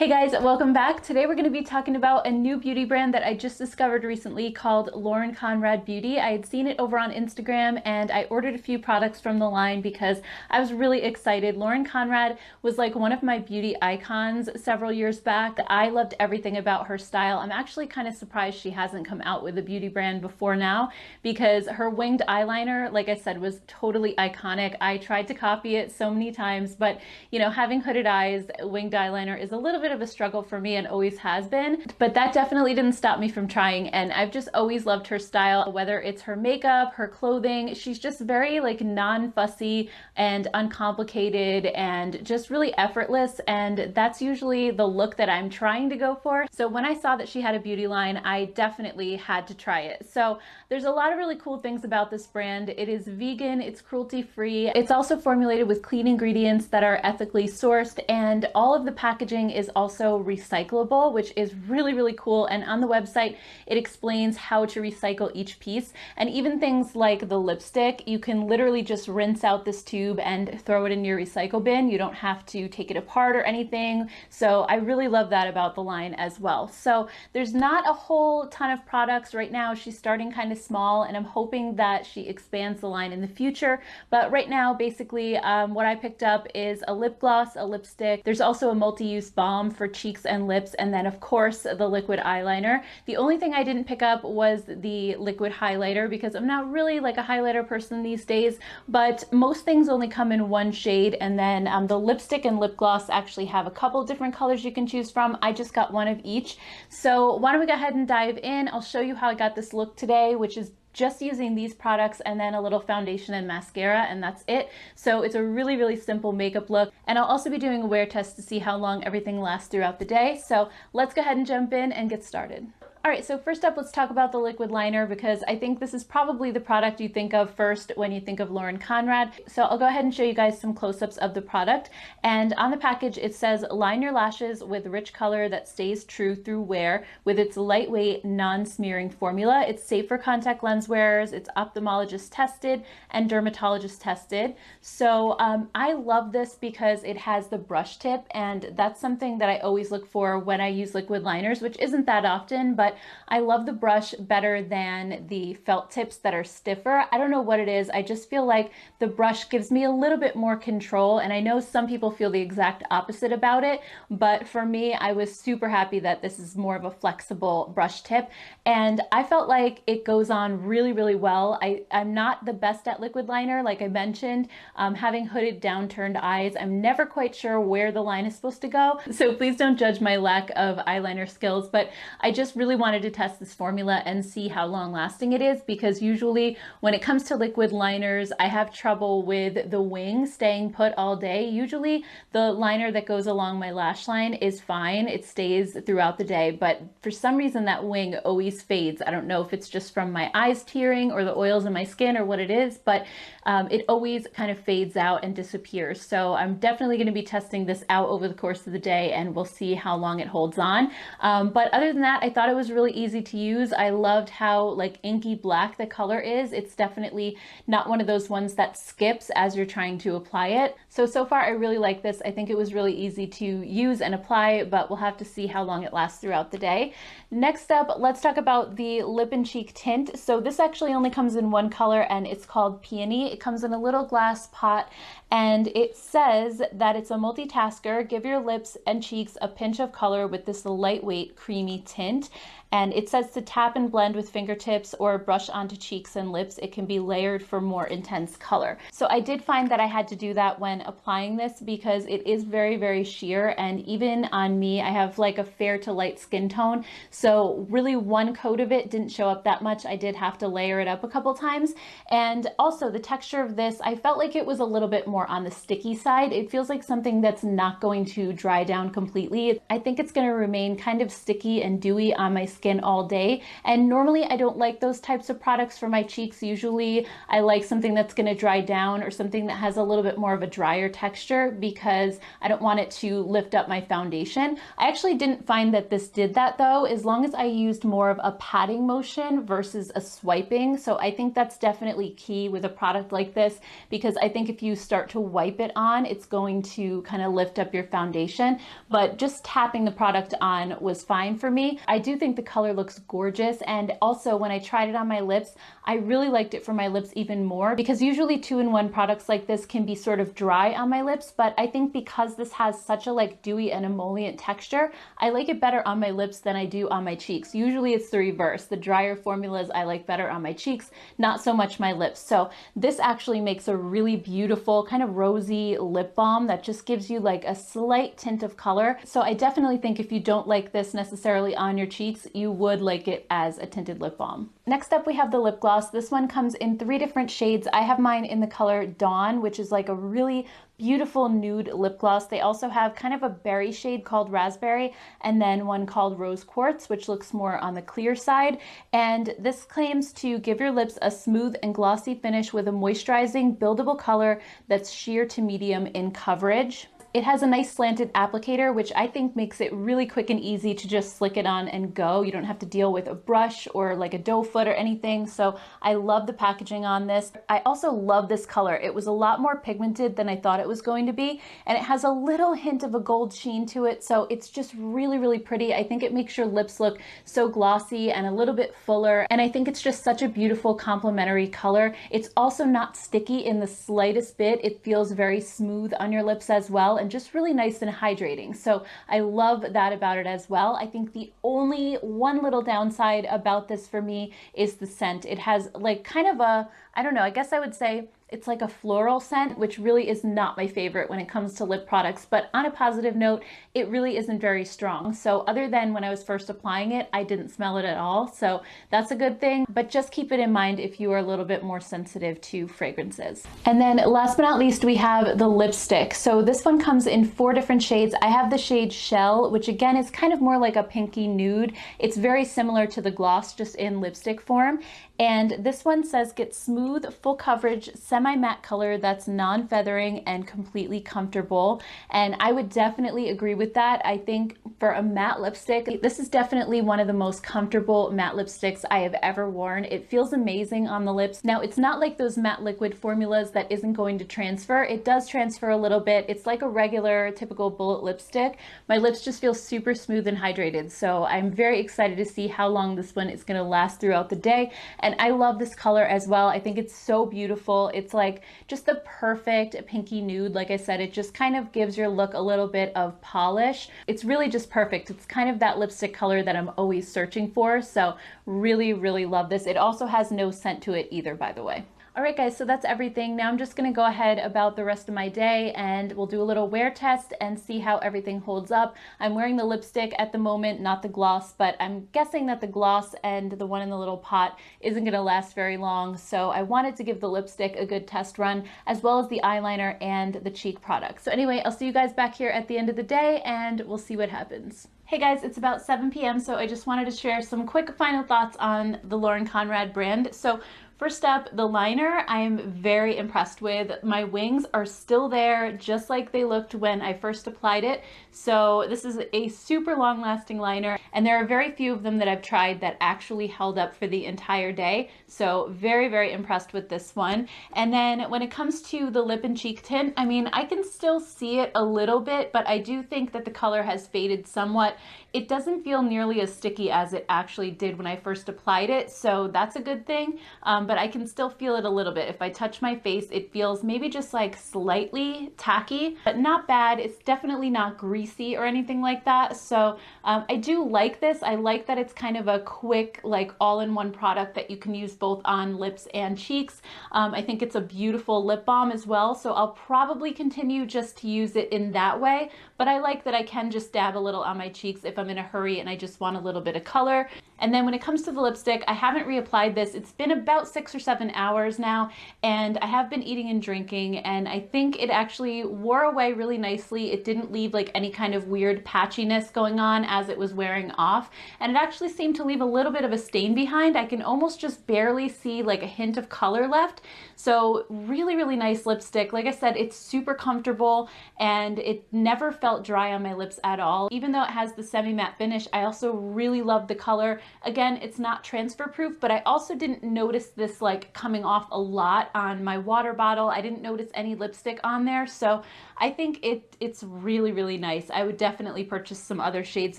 Hey guys, welcome back. Today we're going to be talking about a new beauty brand that I just discovered recently called Lauren Conrad Beauty. I had seen it over on Instagram and I ordered a few products from the line because I was really excited. Lauren Conrad was like one of my beauty icons several years back. I loved everything about her style. I'm actually kind of surprised she hasn't come out with a beauty brand before now because her winged eyeliner, like I said, was totally iconic. I tried to copy it so many times, but you know, having hooded eyes, winged eyeliner is a little bit of a struggle for me and always has been, but that definitely didn't stop me from trying. And I've just always loved her style, whether it's her makeup, her clothing. She's just very like non-fussy and uncomplicated and just really effortless, and that's usually the look that I'm trying to go for. So when I saw that she had a beauty line, I definitely had to try it. So there's a lot of really cool things about this brand. It is vegan, it's cruelty-free, it's also formulated with clean ingredients that are ethically sourced, and all of the packaging is also recyclable, which is really, really cool. And on the website, it explains how to recycle each piece. And even things like the lipstick, you can literally just rinse out this tube and throw it in your recycle bin. You don't have to take it apart or anything. So I really love that about the line as well. So there's not a whole ton of products right now. She's starting kind of small, and I'm hoping that she expands the line in the future. But right now, basically, what I picked up is a lip gloss, a lipstick. There's also a multi-use balm for cheeks and lips, and then of course the liquid eyeliner. The only thing I didn't pick up was the liquid highlighter because I'm not really like a highlighter person these days, but most things only come in one shade. And then the lipstick and lip gloss actually have a couple different colors you can choose from. I just got one of each. So why don't we go ahead and dive in. I'll show you how I got this look today, which is just using these products and then a little foundation and mascara, and that's it. So it's a really, really simple makeup look. And I'll also be doing a wear test to see how long everything lasts throughout the day. So let's go ahead and jump in and get started. All right, so first up, let's talk about the liquid liner because I think this is probably the product you think of first when you think of Lauren Conrad. So I'll go ahead and show you guys some close-ups of the product. And on the package, it says, line your lashes with rich color that stays true through wear with its lightweight, non-smearing formula. It's safe for contact lens wearers. It's ophthalmologist tested and dermatologist tested. So I love this because it has the brush tip, and that's something that I always look for when I use liquid liners, which isn't that often, but I love the brush better than the felt tips that are stiffer. I don't know what it is. I just feel like the brush gives me a little bit more control, and I know some people feel the exact opposite about it, but for me, I was super happy that this is more of a flexible brush tip, and I felt like it goes on really, really well. I'm not the best at liquid liner, like I mentioned. Having hooded, downturned eyes, I'm never quite sure where the line is supposed to go, so please don't judge my lack of eyeliner skills, but I just really wanted to test this formula and see how long lasting it is, because usually when it comes to liquid liners, I have trouble with the wing staying put all day. Usually the liner that goes along my lash line is fine. It stays throughout the day, but for some reason that wing always fades. I don't know if it's just from my eyes tearing or the oils in my skin or what it is, but it always kind of fades out and disappears. So I'm definitely going to be testing this out over the course of the day, and we'll see how long it holds on. But other than that, I thought it was really easy to use. I loved how like inky black the color is. It's definitely not one of those ones that skips as you're trying to apply it. So far I really like this. I think it was really easy to use and apply, but we'll have to see how long it lasts throughout the day. Next up, let's talk about the lip and cheek tint. So this actually only comes in one color, and it's called Peony. It comes in a little glass pot, and it says that it's a multitasker. Give your lips and cheeks a pinch of color with this lightweight creamy tint. And it says to tap and blend with fingertips or brush onto cheeks and lips. It can be layered for more intense color. So I did find that I had to do that when applying this because it is very, very sheer. And even on me, I have like a fair to light skin tone. So really one coat of it didn't show up that much. I did have to layer it up a couple times. And also the texture of this, I felt like it was a little bit more on the sticky side. It feels like something that's not going to dry down completely. I think it's going to remain kind of sticky and dewy on my skin skin all day. And normally I don't like those types of products for my cheeks. Usually I like something that's going to dry down or something that has a little bit more of a drier texture because I don't want it to lift up my foundation. I actually didn't find that this did that though, as long as I used more of a patting motion versus a swiping. So I think that's definitely key with a product like this, because I think if you start to wipe it on, it's going to kind of lift up your foundation. But just tapping the product on was fine for me. I do think the color looks gorgeous, and also when I tried it on my lips, I really liked it for my lips even more, because usually 2-in-1 products like this can be sort of dry on my lips, but I think because this has such a like dewy and emollient texture, I like it better on my lips than I do on my cheeks. Usually it's the reverse. The drier formulas I like better on my cheeks, not so much my lips. So this actually makes a really beautiful kind of rosy lip balm that just gives you like a slight tint of color. So I definitely think if you don't like this necessarily on your cheeks, you would like it as a tinted lip balm. Next up, we have the lip gloss. This one comes in 3 different shades. I have mine in the color Dawn, which is like a really beautiful nude lip gloss. They also have kind of a berry shade called Raspberry, and then one called Rose Quartz, which looks more on the clear side. And this claims to give your lips a smooth and glossy finish with a moisturizing, buildable color that's sheer to medium in coverage. It has a nice slanted applicator, which I think makes it really quick and easy to just slick it on and go. You don't have to deal with a brush or like a doe foot or anything. So I love the packaging on this. I also love this color. It was a lot more pigmented than I thought it was going to be, and it has a little hint of a gold sheen to it. So it's just really, really pretty. I think it makes your lips look so glossy and a little bit fuller. And I think it's just such a beautiful complementary color. It's also not sticky in the slightest bit. It feels very smooth on your lips as well, and just really nice and hydrating. So I love that about it as well. I think the only one little downside about this for me is the scent. It has like kind of a, I don't know, I guess I would say it's like a floral scent, which really is not my favorite when it comes to lip products. But on a positive note, it really isn't very strong. So other than when I was first applying it, I didn't smell it at all. So that's a good thing, but just keep it in mind if you are a little bit more sensitive to fragrances. And then last but not least, we have the lipstick. So this one comes in 4 different shades. I have the shade Shell, which again is kind of more like a pinky nude. It's very similar to the gloss, just in lipstick form. And this one says get smooth, full coverage, semi-matte color that's non-feathering and completely comfortable. And I would definitely agree with that. I think for a matte lipstick, this is definitely one of the most comfortable matte lipsticks I have ever worn. It feels amazing on the lips. Now, it's not like those matte liquid formulas that isn't going to transfer. It does transfer a little bit. It's like a regular, typical bullet lipstick. My lips just feel super smooth and hydrated. So I'm very excited to see how long this one is going to last throughout the day. And I love this color as well. I think it's so beautiful. It's like just the perfect pinky nude. Like I said, it just kind of gives your look a little bit of polish. It's really just perfect. It's kind of that lipstick color that I'm always searching for. So really, really love this. It also has no scent to it either, by the way. All right, guys, so that's everything. Now I'm just gonna go ahead about the rest of my day, and we'll do a little wear test and see how everything holds up. I'm wearing the lipstick at the moment, not the gloss, but I'm guessing that the gloss and the one in the little pot isn't gonna last very long. So I wanted to give the lipstick a good test run, as well as the eyeliner and the cheek product. So anyway, I'll see you guys back here at the end of the day, and we'll see what happens. Hey guys, it's about 7 p.m. so I just wanted to share some quick final thoughts on the Lauren Conrad brand. So first up, the liner I am very impressed with. My wings are still there, just like they looked when I first applied it. So this is a super long lasting liner, and there are very few of them that I've tried that actually held up for the entire day. So very, very impressed with this one. And then when it comes to the lip and cheek tint, I mean, I can still see it a little bit, but I do think that the color has faded somewhat. It doesn't feel nearly as sticky as it actually did when I first applied it, so that's a good thing. But I can still feel it a little bit. If I touch my face, it feels maybe just like slightly tacky, but not bad. It's definitely not greasy or anything like that. So I do like this. I like that it's kind of a quick, like all-in-one product that you can use both on lips and cheeks. I think it's a beautiful lip balm as well, so I'll probably continue just to use it in that way, but I like that I can just dab a little on my cheeks if I'm in a hurry and I just want a little bit of color. And then when it comes to the lipstick, I haven't reapplied this. It's been about 6 or 7 hours now, and I have been eating and drinking, and I think it actually wore away really nicely. It didn't leave like any kind of weird patchiness going on as it was wearing off, and it actually seemed to leave a little bit of a stain behind. I can almost just barely see like a hint of color left. So really, really nice lipstick. Like I said, it's super comfortable and it never felt dry on my lips at all. Even though it has the semi-matte finish, I also really love the color. Again, it's not transfer proof, but I also didn't notice this like coming off a lot on my water bottle. I didn't notice any lipstick on there. So I think it's really, really nice. I would definitely purchase some other shades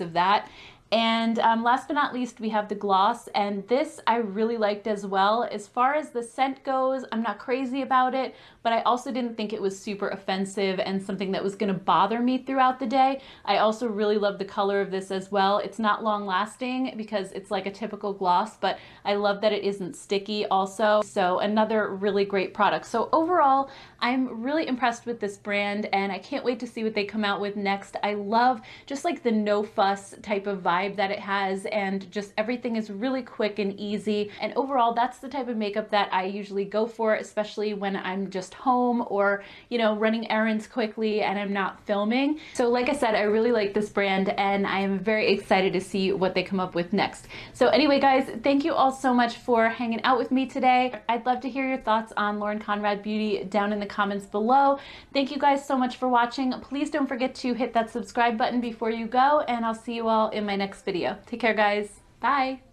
of that. And last but not least, we have the gloss, and this I really liked as well. As far as the scent goes, I'm not crazy about it, but I also didn't think it was super offensive and something that was going to bother me throughout the day. I also really love the color of this as well. It's not long lasting because it's like a typical gloss, but I love that it isn't sticky also. So another really great product. So overall, I'm really impressed with this brand, and I can't wait to see what they come out with next. I love just like the no fuss type of vibe that it has, and just everything is really quick and easy. And overall, that's the type of makeup that I usually go for, especially when I'm just home or, you know, running errands quickly and I'm not filming. So like I said, I really like this brand and I am very excited to see what they come up with next. So anyway, guys, thank you all so much for hanging out with me today. I'd love to hear your thoughts on Lauren Conrad Beauty down in the comments below. Thank you guys so much for watching. Please don't forget to hit that subscribe button before you go, and I'll see you all in my next video. Take care, guys. Bye.